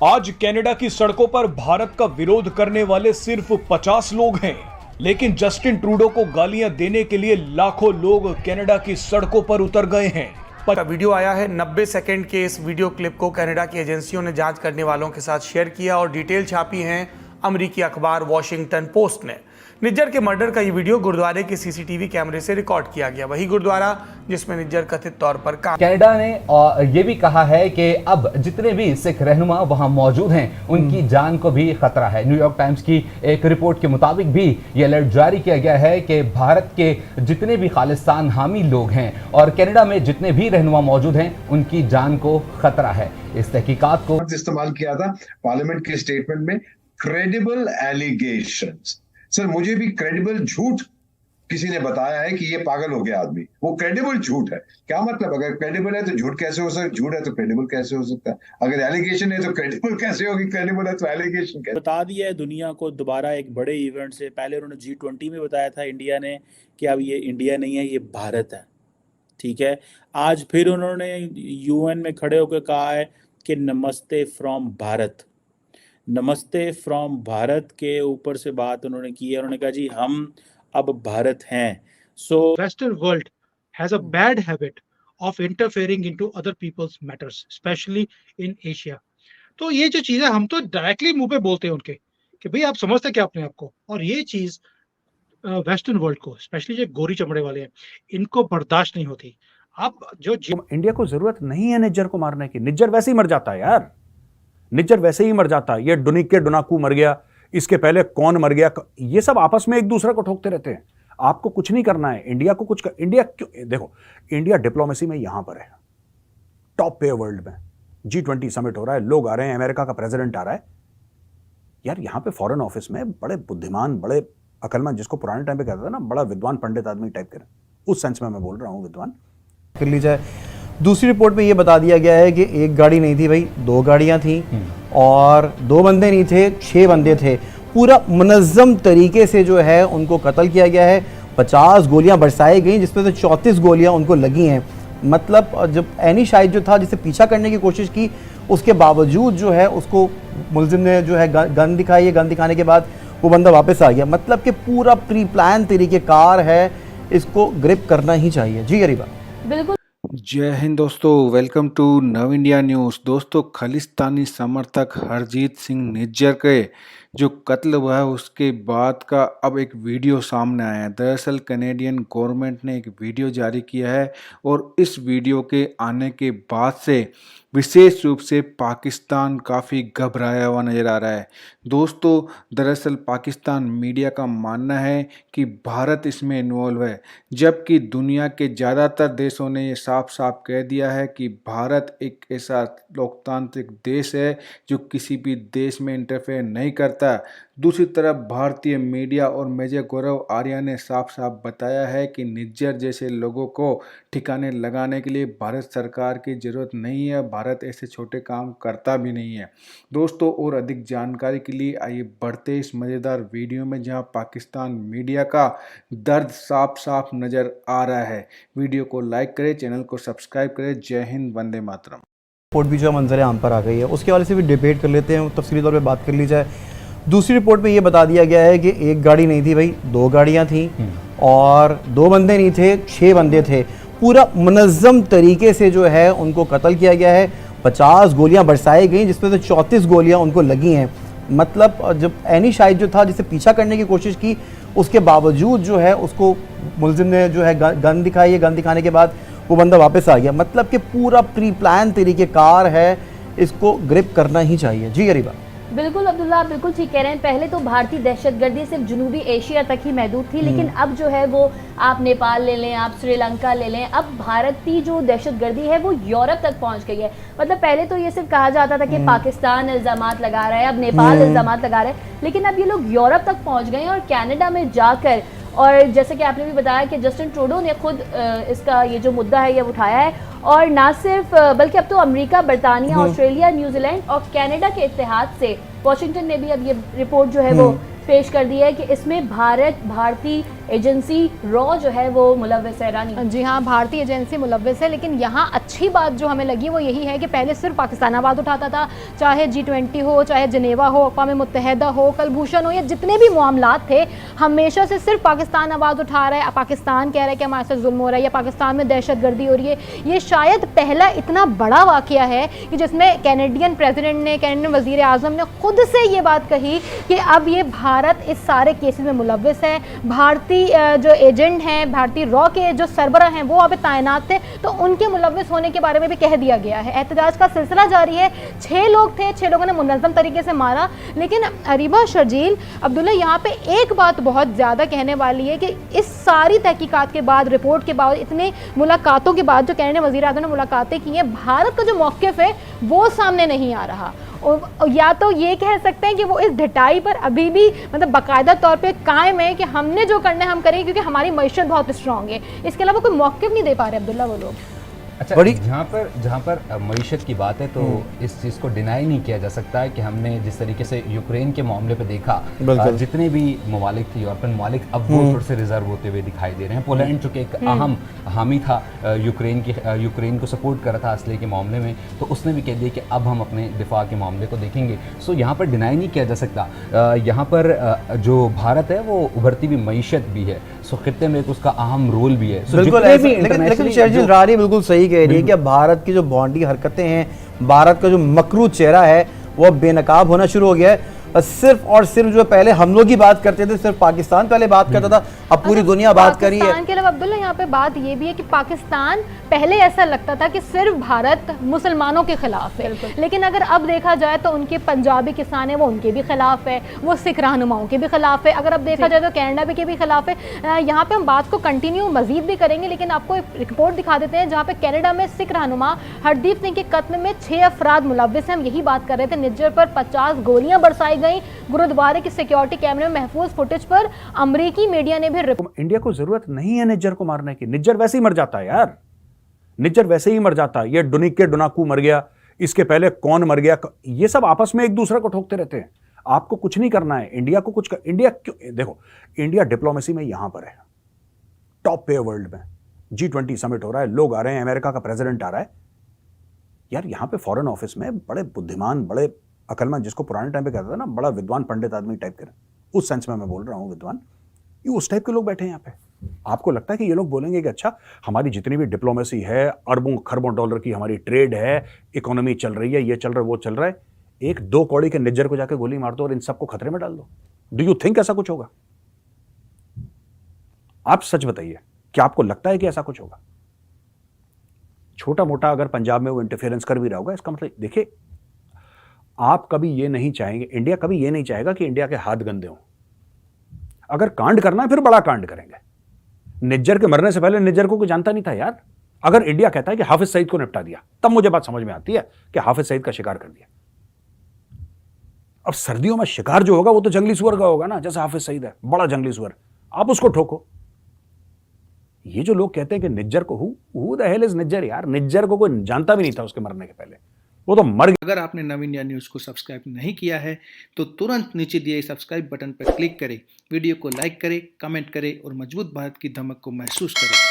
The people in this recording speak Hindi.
आज कनाडा की सड़कों पर भारत का विरोध करने वाले सिर्फ 50 लोग हैं, लेकिन जस्टिन ट्रूडो को गालियां देने के लिए लाखों लोग कनाडा की सड़कों पर उतर गए हैं। वीडियो आया है 90 सेकंड के इस वीडियो क्लिप को कनाडा की एजेंसियों ने जांच करने वालों के साथ शेयर किया और डिटेल छापी हैं अमेरिकी अखबार वॉशिंगटन पोस्ट ने। निज्जर के मर्डर का ये वीडियो गुरुद्वारे के सीसीटीवी कैमरे से रिकॉर्ड किया गया, वही गुरुद्वारा जिसमें निज्जर कथित तौर पर काम। कनाडा ने ये भी कहा है कि अब जितने भी सिख रहनुमा वहां मौजूद हैं उनकी जान को भी खतरा है। न्यूयॉर्क टाइम्स की एक रिपोर्ट के मुताबिक भी ये अलर्ट जारी किया गया है कि भारत के जितने भी खालिस्तान हामी लोग हैं और कनाडा में जितने भी रहनुमा मौजूद हैं उनकी जान को खतरा है। इस तहकीकात को इस्तेमाल किया था पार्लियामेंट के स्टेटमेंट में, क्रेडिबल एलिगेशंस। सर मुझे भी क्रेडिबल झूठ किसी ने बताया है कि ये पागल हो गया आदमी, वो क्रेडिबल झूठ है। क्या मतलब, अगर क्रेडिबल है तो झूठ कैसे हो सकता, झूठ है तो क्रेडिबल कैसे हो सकता है? अगर एलिगेशन है तो क्रेडिबल कैसे होगी, क्रेडिबल है तो एलिगेशन कैसे? बता दिया है दुनिया को दोबारा एक बड़े इवेंट से पहले उन्होंने G20 में बताया था इंडिया ने कि अब ये इंडिया नहीं है, ये भारत है। ठीक है, आज फिर उन्होंने UN में खड़े होकर कहा है कि नमस्ते फ्रॉम भारत। नमस्ते फ्रॉम भारत के ऊपर से बात उन्होंने की है। उन्होंने कहा जी हम अब भारत हैं। सो Western world has a bad habit of interfering into other people's matters, especially in Asia. तो ये जो चीज है हम तो डायरेक्टली मुंह पे बोलते हैं उनके कि भाई आप समझते क्या अपने आप को, और ये चीज वेस्टर्न वर्ल्ड को, स्पेशली जो गोरी चमड़े वाले हैं, इनको बर्दाश्त नहीं होती। आप जो इंडिया को जरूरत नहीं है निज्जर को मारने की। निज्जर वैसे ही मर जाता है यार, निज्जर वैसे ही मर जाता है। ये डुनिके डुनाकू मर गया, इसके पहले कौन मर गया, ये सब आपस में एक दूसरे को ठोकते रहते हैं। आपको कुछ नहीं करना है, इंडिया को कुछ इंडिया क्यों देखो, इंडिया डिप्लोमेसी में यहां पर है, टॉप पे वर्ल्ड में। G20 समिट हो रहा है, लोग आ रहे हैं, अमेरिका का प्रेसिडेंट आ रहा है यार। यहां पे फॉरेन ऑफिस में बड़े बुद्धिमान, बड़े अकलमंद, जिसको पुराने टाइम पे कहता था ना, बड़ा विद्वान पंडित आदमी टाइप के, उस सेंस में मैं बोल रहा हूं विद्वान कर ली जाए। दूसरी रिपोर्ट में ये बता दिया गया है कि एक गाड़ी नहीं थी भाई, 2 गाड़ियां थी और 2 बंदे नहीं थे, 6 बंदे थे। पूरा मुनज़्ज़म तरीके से जो है उनको कत्ल किया गया है। 50 गोलियां बरसाई गई जिसमें से 34 गोलियां उनको लगी हैं। मतलब जब एनी शाहिद जो था, जिसे पीछा करने की कोशिश की, उसके बावजूद जो है उसको मुलजिम ने जो है गन दिखाई है। गन दिखाने के बाद वो बंदा वापस आ गया। मतलब कि पूरा प्री प्लान तरीक़ेकार है, इसको ग्रिप करना ही चाहिए। जी गरीबा, बिल्कुल। जय हिंद दोस्तों, वेलकम टू नव इंडिया न्यूज़। दोस्तों, खालिस्तानी समर्थक हरजीत सिंह निज्जर के जो कत्ल हुआ है उसके बाद का अब एक वीडियो सामने आया है। दरअसल कैनेडियन गवर्नमेंट ने एक वीडियो जारी किया है और इस वीडियो के आने के बाद से विशेष रूप से पाकिस्तान काफ़ी घबराया हुआ नज़र आ रहा है। दोस्तों, दरअसल पाकिस्तान मीडिया का मानना है कि भारत इसमें इन्वॉल्व है, जबकि दुनिया के ज़्यादातर देशों ने ये साफ साफ कह दिया है कि भारत एक ऐसा लोकतांत्रिक देश है जो किसी भी देश में इंटरफेयर नहीं करता। दूसरी तरफ भारतीय मीडिया और मेजर गौरव आर्या ने साफ साफ बताया है कि निज्जर जैसे लोगों को ठिकाने लगाने के लिए भारत सरकार की ज़रूरत नहीं है, भारत ऐसे छोटे काम करता भी नहीं है। दोस्तों, और अधिक जानकारी के लिए आइए बढ़ते इस मज़ेदार वीडियो में, जहां पाकिस्तान मीडिया का दर्द साफ साफ नज़र आ रहा है। वीडियो को लाइक करें, चैनल को सब्सक्राइब करें। जय हिंद, वंदे मातरम। रिपोर्ट भी जो मंजर आम पर आ गई है, उसके हवाले से भी डिबेट कर लेते हैं, तफसीली तौर पर बात कर ली जाए। दूसरी रिपोर्ट में ये बता दिया गया है कि एक गाड़ी नहीं थी भाई, 2 गाड़ियां थी और 2 बंदे नहीं थे, 6 बंदे थे। पूरा मुनज़्ज़म तरीके से जो है उनको कत्ल किया गया है। 50 गोलियां बरसाई गई जिसमें से 34 गोलियां उनको लगी हैं। मतलब जब एनी शाहिद जो था, जिसे पीछा करने की कोशिश की, उसके बावजूद जो है उसको मुलजिम ने जो है गन दिखाई है। गन दिखाने के बाद वो बंदा वापस आ गया। मतलब कि पूरा प्री प्लान तरीक़ेकार है, इसको ग्रिप करना ही चाहिए। जी गरीबा, बिल्कुल अब्दुल्ला, आप बिल्कुल ठीक कह रहे हैं। पहले तो भारतीय दहशतगर्दी सिर्फ जनूबी एशिया तक ही महदूद थी, लेकिन अब जो है वो आप नेपाल ले लें, आप श्रीलंका ले लें, अब भारतीय जो दहशतगर्दी है वो यूरोप तक पहुंच गई है। मतलब पहले तो ये सिर्फ कहा जाता था कि पाकिस्तान इल्ज़ामात लगा रहा है, अब नेपाल इल्ज़ामात लगा रहा है, लेकिन अब ये लोग यूरोप तक पहुँच गए हैं और कनाडा में जाकर, और जैसे कि आपने भी बताया कि जस्टिन ट्रूडो ने खुद इसका ये जो मुद्दा है ये उठाया है, और ना सिर्फ बल्कि अब तो अमेरिका, बरतानिया, ऑस्ट्रेलिया, न्यूजीलैंड और कनाडा के इत्तेहाद से वॉशिंगटन ने भी अब ये रिपोर्ट जो है वो पेश कर दी है कि इसमें भारतीय एजेंसी रॉ जो है वो मुलव्वस है। रानी जी हाँ, भारतीय एजेंसी मुलव्वस है, लेकिन यहाँ अच्छी बात जो हमें लगी वो यही है कि पहले सिर्फ पाकिस्तान आवाज़ उठाता था, चाहे G20 हो, चाहे जिनेवा हो, अक़वाम मुत्तहिदा हो, कलभूषण हो, या जितने भी मामलात थे हमेशा से सिर्फ पाकिस्तान आवाज़ उठा रहा है। पाकिस्तान कह रहा है कि हमारे साथ जुल्म हो रहा है या पाकिस्तान में दहशतगर्दी हो रही है। ये शायद पहला इतना बड़ा वाक़या है कि जिसमें कैनेडियन प्रेसिडेंट ने, कैनेडियन वज़ीर आज़म ने खुद से ये बात कही कि अब ये भारत इस सारे केसेस में मुलव्वस है। भारतीय जो एजेंट हैं, भारतीय रॉ के जो सरबरा हैं वो अब तैनात थे, तो उनके मुलव्वस होने के बारे में भी कह दिया गया है। एहतजाज का सिलसिला जारी है। 6 लोग थे, 6 लोगों ने मुनज़्ज़म तरीके से मारा। लेकिन अरीबा, शर्जील, अब्दुल्ला, यहाँ पे एक बात बहुत ज़्यादा कहने वाली है कि इस सारी तहकीकात के बाद, रिपोर्ट के बाद, इतने मुलाकातों के बाद जो कैनेडियन वज़ीर आज़म ने मुलाकातें की हैं, भारत का जो मौक़िफ़ है वो सामने नहीं आ रहा। और या तो ये कह सकते हैं कि वो इस ढिठाई पर अभी भी मतलब बाकायदा तौर पे कायम है कि हमने जो करना है हम करेंगे क्योंकि हमारी मईशत बहुत स्ट्रांग है। इसके अलावा कोई मौक़िफ़ नहीं दे पा रहे अब्दुल्ला वो लोग। अच्छा, जहाँ पर मईशत की बात है तो इस चीज़ को डिनाई नहीं किया जा सकता है कि हमने जिस तरीके से यूक्रेन के मामले पे देखा, जितने भी ममालिक थे, यूरोपियन ममालिक, अब वो थोड़े से रिजर्व होते हुए दिखाई दे रहे हैं। पोलैंड चूँकि एक अहम हामी था, यूक्रेन को सपोर्ट कर रहा था असले के मामले में, तो उसने भी कह दिया कि अब हम अपने दिफा के मामले को देखेंगे। सो यहाँ पर डिनाई नहीं किया जा सकता। यहाँ पर जो भारत है वो उभरती हुई मईशत भी है, सो खित्ते में एक उसका अहम रोल भी है। लेकिन शर्जील, रानी बिल्कुल सही कह रही है कि भारत की जो बॉन्डी हरकतें हैं, भारत का जो मकरू चेहरा है वो अब बेनकाब होना शुरू हो गया है। सिर्फ और सिर्फ जो पहले हम लोग ही बात करते थे, सिर्फ पाकिस्तान पहले बात करता था, अब पूरी दुनिया बात कर रही है। पाकिस्तान के अलावा अब्दुल्ला यहाँ पे बात ये भी है कि पाकिस्तान पहले ऐसा लगता था कि सिर्फ भारत मुसलमानों के खिलाफ है, लेकिन अगर अब देखा जाए तो उनके पंजाबी किसान है वो उनके भी खिलाफ है, वो सिख रहनुमाओं के भी खिलाफ है। अगर अब देखा जाए तो कनाडा के भी खिलाफ है। यहाँ पे हम बात को कंटिन्यू मजीद भी करेंगे, लेकिन आपको एक रिपोर्ट दिखा देते हैं जहाँ पे कनाडा में सिख रहनुमा हरदीप सिंह के कत्ल में 6 अफराद मुलव्वस हैं। हम यही बात कर रहे थे। निज्जर पर 50 गोलियां बरसाई गई। गुरुद्वारे की सिक्योरिटी कैमरे में महफूज फुटेज पर अमेरिकी मीडिया ने भी इंडिया को जरूरत नहीं है निज्जर को मारने की। निज्जर वैसे ही मर जाता है यार, निज्जर वैसे ही मर जाता है। ये डुनिक के डुनाकू मर गया, इसके पहले कौन मर गया, ये सब आपस में एक दूसरे को ठोकते रहते हैं। आपको कुछ नहीं करना है, इंडिया को कुछ इंडिया क्यों देखो, इंडिया डिप्लोमेसी में यहां पर है, टॉप पे वर्ल्ड में। G20 समिट हो रहा है, लोग आ रहे हैं, अमेरिका का प्रेसिडेंट आ रहा है यार। यहां पे फॉरेन ऑफिस में बड़े बुद्धिमान, बड़े अकलमंद, जिसको पुराने टाइम पे कहता था ना, बड़ा विद्वान पंडित आदमी टाइप के, उस सेंस में मैं बोल रहा हूँ विद्वान, ये उस टाइप के लोग बैठे हैं यहाँ पे। आपको लगता है कि ये लोग बोलेंगे कि अच्छा हमारी जितनी भी डिप्लोमेसी है, अरबों खरबों डॉलर की हमारी ट्रेड है, इकोनॉमी चल रही है, ये चल रहा है, वो चल रहा है, 1-2 कौड़ी के निज्जर को जाके गोली मार दो और इन सबको खतरे में डाल दो? डू यू थिंक ऐसा कुछ होगा? आप सच बताइए, क्या आपको लगता है कि ऐसा कुछ होगा? छोटा मोटा अगर पंजाब में वो इंटरफेरेंस कर भी रहा होगा, इसका मतलब देखिए, आप कभी ये नहीं चाहेंगे, इंडिया कभी ये नहीं चाहेगा कि इंडिया के हाथ गंदे हों। अगर कांड करना है फिर बड़ा कांड करेंगे। निज्जर के मरने से पहले निज्जर को कोई जानता नहीं था यार। अगर इंडिया कहता है कि हाफिज सईद को निपटा दिया, तब मुझे बात समझ में आती है कि हाफिज सईद का शिकार कर दिया। अब सर्दियों में शिकार जो होगा वो तो जंगली सुअर का होगा ना, जैसे हाफिज सईद है, बड़ा जंगली सुअर, आप उसको ठोको। ये जो लोग कहते हैं कि निज्जर को who the hell is Nijjar यार, निज्जर को कोई जानता भी नहीं था उसके मरने के पहले, वो तो मर गया। अगर आपने नव इंडिया न्यूज़ को सब्सक्राइब नहीं किया है तो तुरंत नीचे दिए सब्सक्राइब बटन पर क्लिक करें, वीडियो को लाइक करें, कमेंट करें और मजबूत भारत की धमक को महसूस करें।